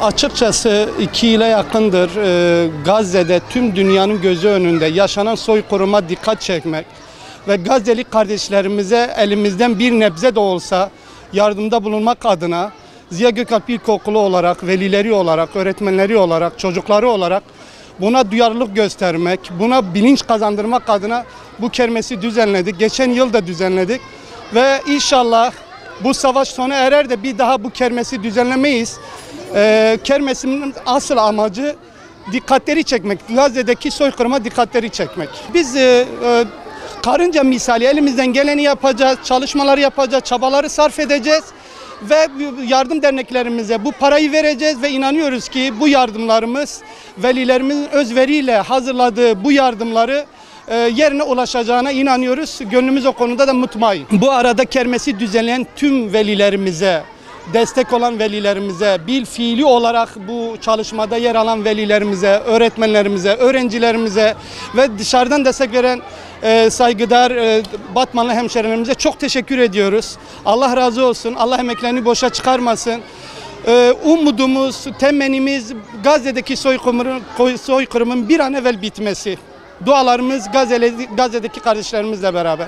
Açıkçası 2 yıla yakındır Gazze'de tüm dünyanın gözü önünde yaşanan soykırıma dikkat çekmek ve Gazze'li kardeşlerimize elimizden bir nebze de olsa yardımda bulunmak adına Ziya Gökalp İlkokulu olarak, velileri olarak, öğretmenleri olarak, çocukları olarak buna duyarlılık göstermek, buna bilinç kazandırmak adına bu kermesi düzenledik. Geçen yıl da düzenledik ve inşallah bu savaş sona erer de bir daha bu kermesi düzenlemeyiz. Kermesin asıl amacı dikkatleri çekmek, Gazze'deki soykırıma dikkatleri çekmek. Biz karınca misali elimizden geleni yapacağız, çalışmaları yapacağız, çabaları sarf edeceğiz ve yardım derneklerimize bu parayı vereceğiz ve inanıyoruz ki bu yardımlarımız velilerimizin özveriyle hazırladığı bu yardımları yerine ulaşacağına inanıyoruz. Gönlümüz o konuda da mutmain. Bu arada kermesi düzenleyen tüm velilerimize, destek olan velilerimize, bil fiili olarak bu çalışmada yer alan velilerimize, öğretmenlerimize, öğrencilerimize ve dışarıdan destek veren saygıdeğer Batmanlı hemşehrilerimize çok teşekkür ediyoruz. Allah razı olsun. Allah emeklerini boşa çıkarmasın. Umudumuz, temennimiz Gazze'deki soykırımın bir an evvel bitmesi. Dualarımız Gazze'deki kardeşlerimizle beraber.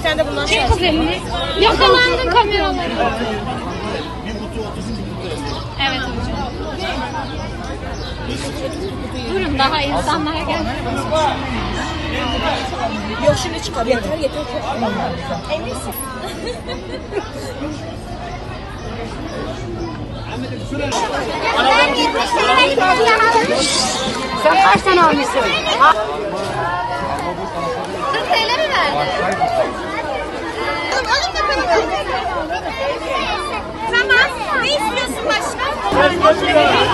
Sen de bundan Çek kız elini. Yakalandın kameraları. Evet hocam. Durun daha insanlara gelmedi. Yok şimdi çıkar. Yeter. Eminsin. Sen kaç tane almışsın? 40 TL mi verdin? Tamam. Ne istiyorsun başka? Bekliyoruz.